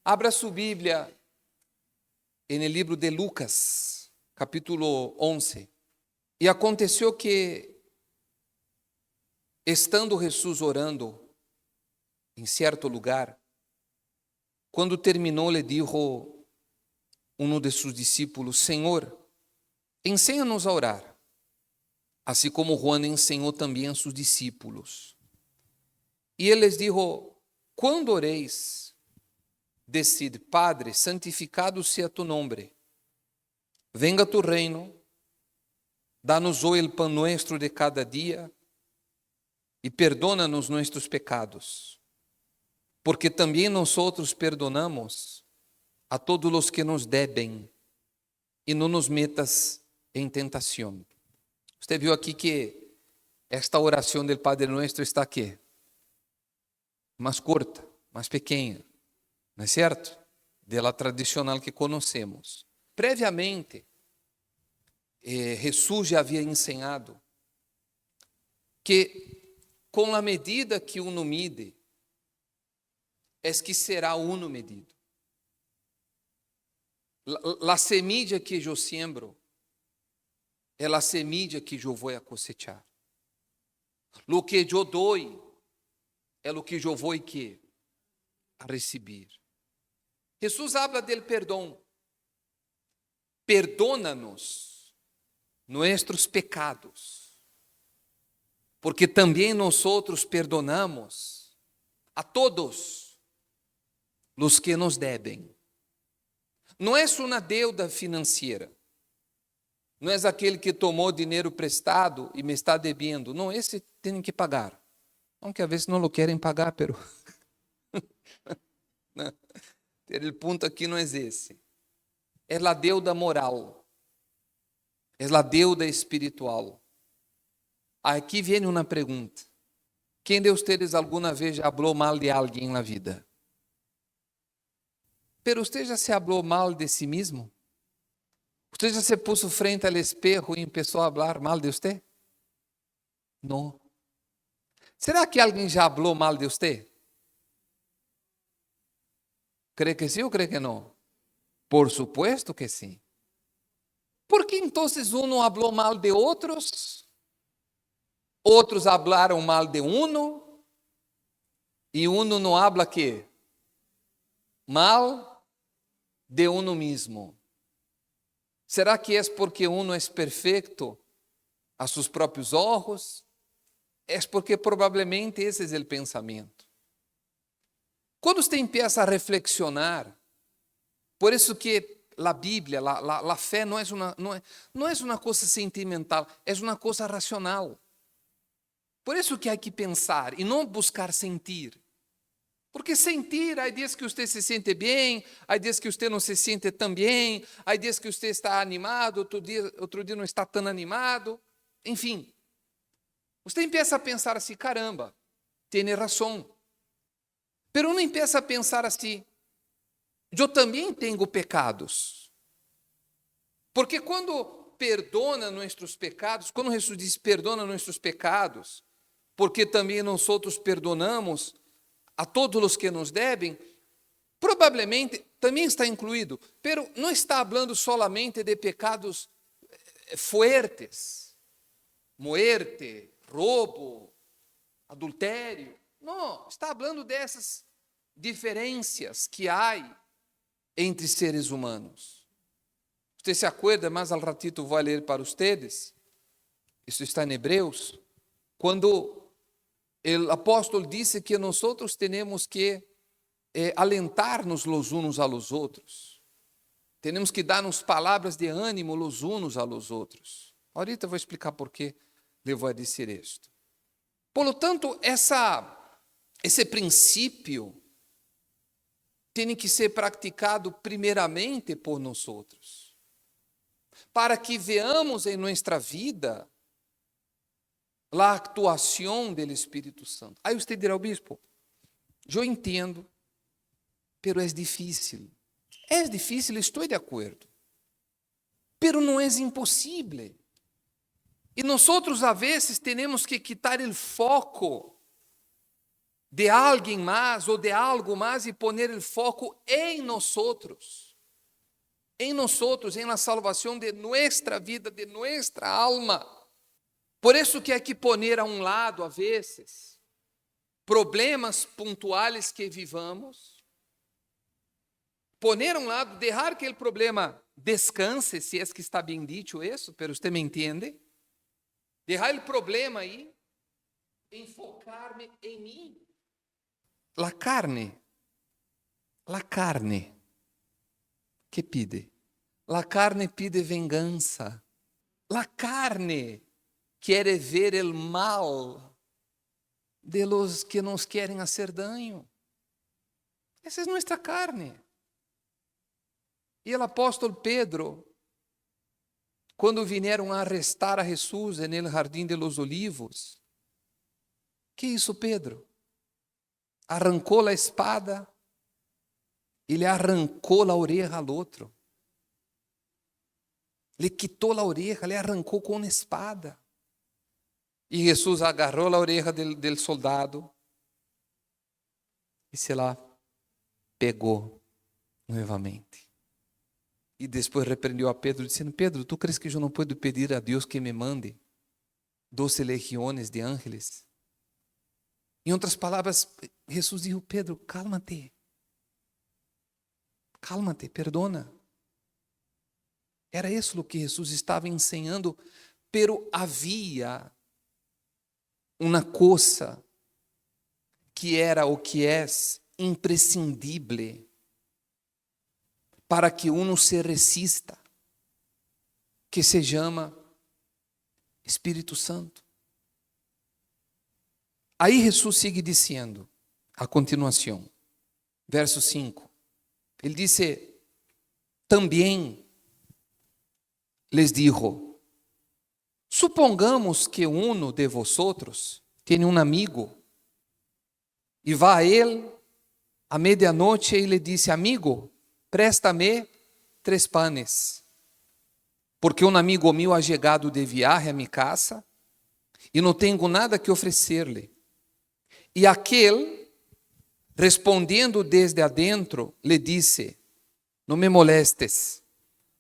Abra su Biblia en el libro de Lucas, capítulo 11. E aconteceu que, estando Jesus orando em certo lugar, quando terminou, lhe dijo um de seus discípulos: Senhor, ensina-nos a orar, assim como Juan ensinou também a seus discípulos. E ele les dijo: quando oreis, decid: Padre, santificado sea tu nombre, venga tu reino, danos hoy el pan nuestro de cada día, e perdona-nos nuestros pecados, porque também nosotros perdonamos a todos los que nos deben, e não nos metas em tentação. Você viu aqui que esta oração do Padre Nuestro está aqui, mais curta, mais pequena, não é certo? De la tradicional que conhecemos. Previamente, Jesus já havia ensinado que com a medida que uno mide, é que será uno medido. La semilla que eu siembro é a semilla que eu vou a cosechar. Lo que eu dou é o que eu vou a receber. Jesus habla del perdão. Perdona-nos nuestros pecados, porque também nós perdonamos a todos os que nos devem. Não é uma deuda financeira. Não é aquele que tomou dinheiro prestado e me está devendo. Não, esse tem que pagar. Aunque a vezes não lo querem pagar, pero o ponto aqui não é esse. É a deuda moral. É a deuda espiritual. Aqui vem uma pergunta. Quem de vocês alguma vez já falou mal de alguém na vida? Pero você já se falou mal de si mesmo? Você já se puso frente ao espejo e começou a falar mal de você? Não. Será que alguém já falou mal de você? ¿Cree que sim ou cree que não? Por supuesto que sim. ¿Por que então uno falou mal de outros? Outros falaram mal de uno? E uno não habla que? Mal de uno mesmo. Será que é porque uno é perfeito a seus próprios olhos? É porque provavelmente esse é o pensamento. Quando você começa a reflexionar, por isso que a Bíblia, a fé não é uma coisa sentimental, é uma coisa racional. Por isso que há que pensar e não buscar sentir. Porque sentir, há dias que você se sente bem, há dias que você não se sente tão bem, há dias que você está animado, outro dia não está tão animado. Enfim, você começa a pensar assim, caramba, tem razão. Pero não começa a pensar assim, eu também tenho pecados. Porque quando perdona nossos pecados, quando Jesus diz perdona nossos pecados, porque também nós outros perdonamos a todos os que nos devem, provavelmente também está incluído, pero não está falando solamente de pecados fuertes, muerte, roubo, adultério. Não, está falando dessas diferenças que há entre seres humanos. Você se acuerda, mas al ratito vou ler para vocês, isso está em Hebreus, quando o apóstolo disse que nós temos que alentar-nos los unos a los outros. Temos que dar-nos palavras de ânimo los unos a los outros. Ahorita vou explicar por que eu vou dizer isto. Por lo tanto, esse princípio tem que ser praticado primeiramente por nós outros, para que veamos em nossa vida a actuação do Espírito Santo. Aí você dirá, bispo, eu entendo, pero é difícil. É difícil, estou de acordo. Pero não é impossível. E nós, a vezes, temos que quitar o foco de alguém mais ou de algo mais e poner o foco em nós outros, em la salvação de nossa vida, de nossa alma. Por isso que há que poner a um lado, a vezes, problemas pontuais que vivamos, poner a um lado, deixar que o problema descanse, se é que está bem dito isso, pero você me entende? Deixar o problema aí, enfocar-me em mim. La carne, que pide? La carne pide vingança. La carne quer ver o mal de los que nos querem hacer daño. Essa é nossa carne. E o apóstolo Pedro, quando vieram a arrestar a Jesus no Jardim de los Olivos, que hizo Pedro? Arrancou a espada e le arrancou a oreja ao outro. Le quitou a oreja, le arrancou com uma espada. E Jesus agarrou a oreja del soldado e se la pegou novamente. E depois repreendeu a Pedro, dizendo: Pedro, tu crees que eu não posso pedir a Deus que me mande 12 legiones de ángeles? Em outras palavras, Jesus disse: Pedro, cálmate, perdona. Era isso o que Jesus estava ensinando, pero havia uma coisa que era o que é imprescindível para que uno se resista, que se chama Espírito Santo. Aí Jesus sigue dizendo, a continuação, verso 5, ele disse: também les dijo, supongamos que uno de vosotros tem um amigo, e va a ele a medianoche e le disse: amigo, préstame 3 panes, porque um amigo meu ha chegado de viagem a minha casa e não tenho nada que oferecer-lhe. E aquele, respondendo desde adentro, lhe disse: não me molestes,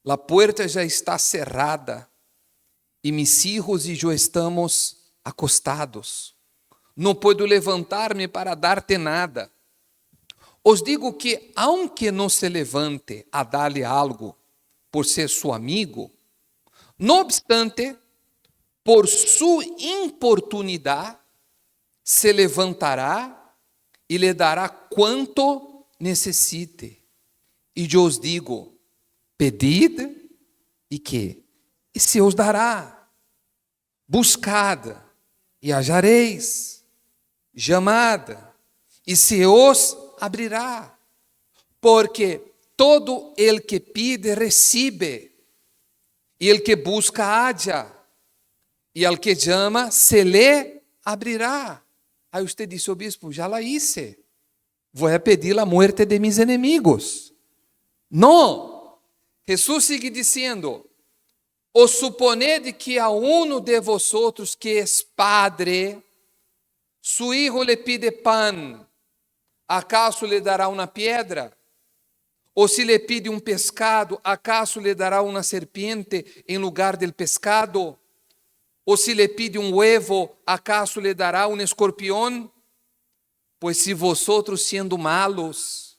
a porta já está cerrada e mis hijos e eu estamos acostados. Não puedo levantar-me para dar-te nada. Os digo que, aunque não se levante a dar-lhe algo por ser seu amigo, não obstante, por sua importunidade, se levantará e lhe dará quanto necessite. E eu os digo: pedid e que? E se os dará. Buscad e achareis. Chamad e se os abrirá. Porque todo el que pide recebe, e el que busca halla, e al que chama se lhe abrirá. Aí você disse: o bispo, já la hice, vou pedir a muerte de mis enemigos. Não, Jesus sigue dizendo: o suponed que a uno de vosotros que es padre, su hijo le pide pan, acaso lhe dará uma pedra? Ou se lhe pide um pescado, acaso lhe dará uma serpiente em lugar del pescado? Ou se lhe pide um huevo, acaso lhe dará um escorpião? Pois se vosotros, sendo malos,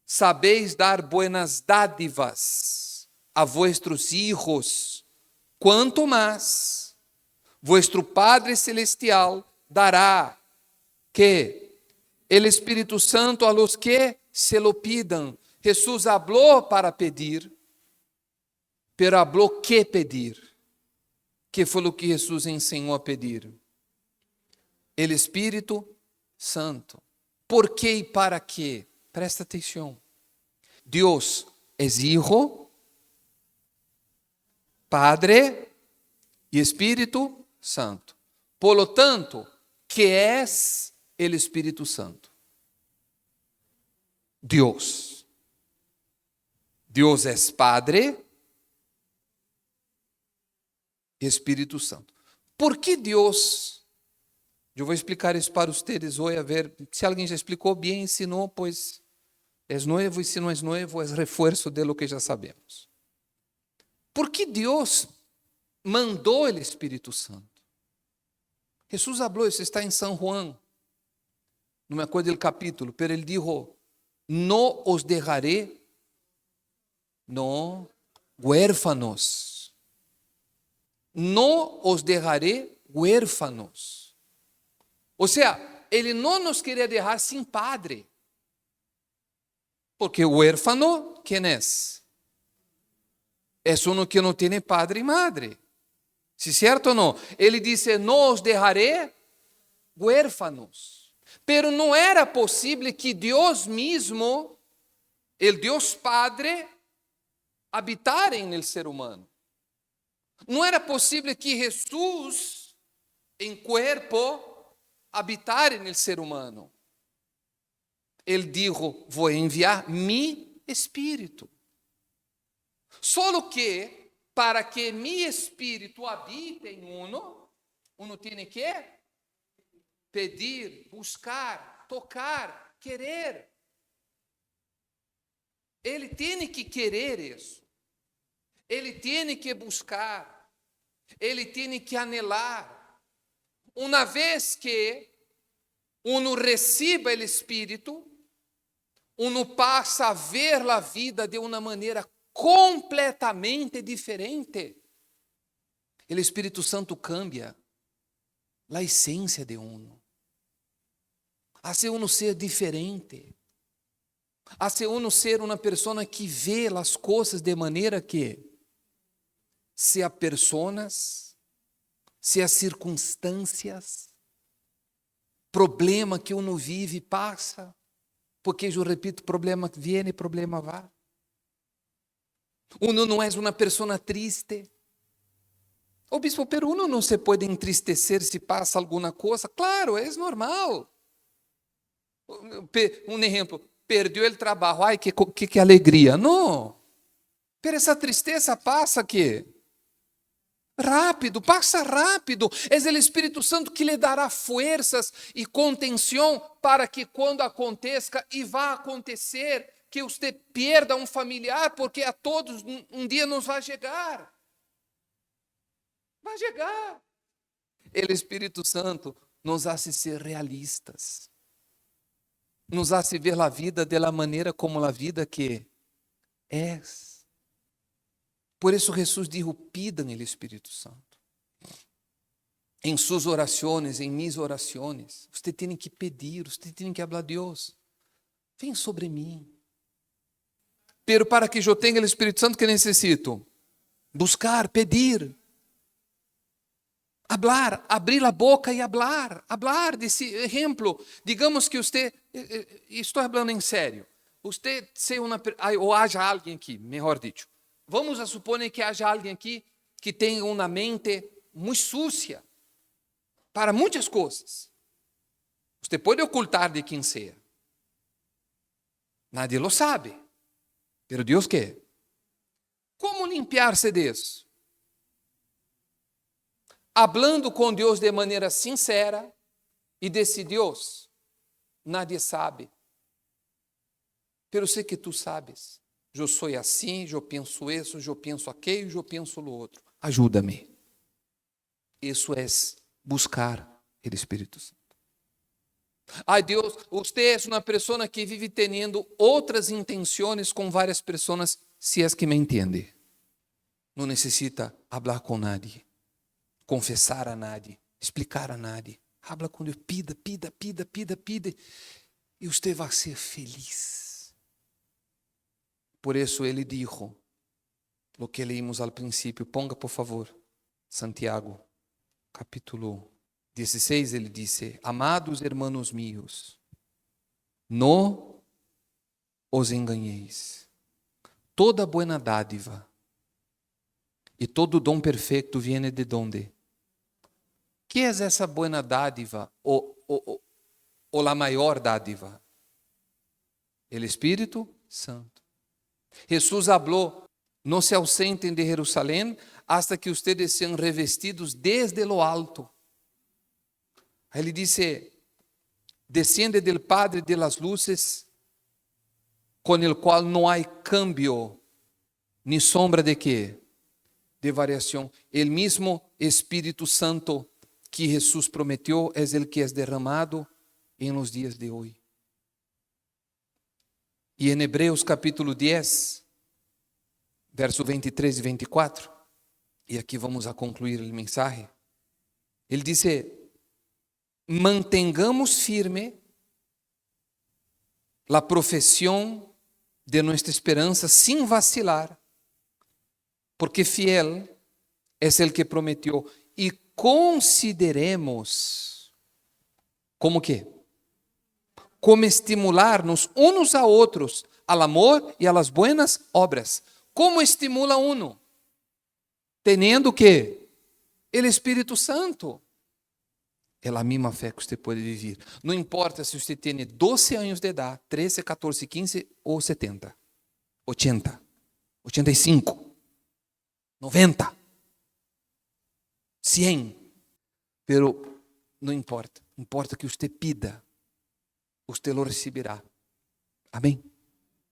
sabeis dar buenas dádivas a vuestros hijos, quanto mais vuestro Padre Celestial dará que el Espírito Santo a los que se lo pidan. Jesus habló para pedir, pero habló que pedir. Que foi o que Jesus ensinou a pedir? El Espírito Santo. Por quê e para quê? Presta atenção. Deus é Hijo, Padre e Espírito Santo. Por lo tanto, que é el Espírito Santo? Deus. Deus é Padre e Espírito Santo. Por que Deus Eu vou explicar isso para vocês hoje, a ver se alguém já explicou bem, se não, pois é novo, e se não é novo, é reforço de lo que já sabemos. Por que Deus mandou o Espírito Santo? Jesus falou, isso está em São Juan, não me acuerdo do capítulo, pero ele dijo, não os dejaré, no, huérfanos. Não os dejaré huérfanos. Ou seja, ele não nos queria deixar sem padre. Porque o huérfano, quem é? É um que não tem padre e madre. Se certo ou não? Ele disse, não os deixaré huérfanos. Pero não era possível que Deus mesmo, o Deus Padre, habitara no ser humano. Não era possível que Jesus, em corpo, habitara no ser humano. Ele dijo, vou enviar mi espírito. Solo que, para que mi espírito habite em uno tem que pedir, buscar, tocar, querer. Ele tem que querer isso. Ele tem que buscar. Ele tem que anelar. Uma vez que uno receba o Espírito, uno passa a ver a vida de uma maneira completamente diferente. O Espírito Santo cambia a essência de uno. Hace uno ser diferente. Hace uno ser uma pessoa que vê as coisas de maneira que, se há personas, se há circunstâncias, problema que uno vive passa, porque eu repito, problema vem, problema vai. Uno não é uma pessoa triste. O bispo, pero uno não se pode entristecer se passa alguma coisa. Claro, é normal. Um exemplo, perdeu o trabalho, ai, que alegria. Não, pero essa tristeza passa que rápido, passa rápido. É o Espírito Santo que lhe dará forças e contenção para que quando aconteça, e vá acontecer, que você perda um familiar, porque a todos um dia nos vai chegar. Vai chegar. O Espírito Santo nos hace ser realistas. Nos hace ver a vida de la maneira como a vida que é. Por isso Jesus dijo, pidan o Espírito Santo. Em suas orações, em mis orações, você tem que pedir, você tem que falar a Deus, vem sobre mim. Pero para que eu tenha o Espírito Santo, que necessito? Buscar, pedir. Hablar, abrir a boca e hablar desse exemplo. Digamos que você, estou falando em sério, você seja ou haja alguém aqui, melhor dito, vamos a supor que haja alguém aqui que tenha uma mente muito sucia para muitas coisas. Você pode ocultar de quem seja. Nadie lo sabe, pero Deus quer. Como limpiar-se disso? Hablando com Deus de maneira sincera e disse, Deus, nadie sabe, pero sei que tu sabes. Eu sou assim, eu penso isso, eu penso aquilo, eu penso o outro. Ajuda-me. Isso é buscar o Espírito Santo. Ai Deus, você é uma pessoa que vive tendo outras intenções com várias pessoas, se é que me entende. Não necessita falar com nadie. Confessar a nadie, explicar a nadie. Habla com Deus, pida, e você vai ser feliz. Por isso ele dijo, o que leímos ao princípio, ponga por favor, Santiago, capítulo 16, ele disse, amados hermanos míos, não os enganeis, toda boa dádiva e todo dom perfeito viene de donde? Que é essa boa dádiva, ou a maior dádiva? O Espírito Santo. Jesus falou, não se ausentem de Jerusalém, hasta que ustedes sejam revestidos desde lo alto. Ele dice, desciende del Padre de las luces, con el cual no hay cambio, ni sombra de qué? De variación. El mismo Espíritu Santo que Jesús prometió es el que es derramado en los días de hoy. Y en Hebreos capítulo 10, versos 23 y 24, y aquí vamos a concluir el mensaje, él dice, mantengamos firme la profesión de nuestra esperanza sin vacilar, porque fiel es el que prometió, y consideremos, ¿cómo qué? Como estimularnos unos a otros al amor y a las buenas obras. ¿Cómo estimula uno? Teniendo que el Espíritu Santo. É a mesma fé que você pode viver. Não importa se você tem 12 anos de idade, 13, 14, 15 ou 70, 80, 85, 90, 100. Pero não importa. Importa que você pida, você lo recibirá. Amém?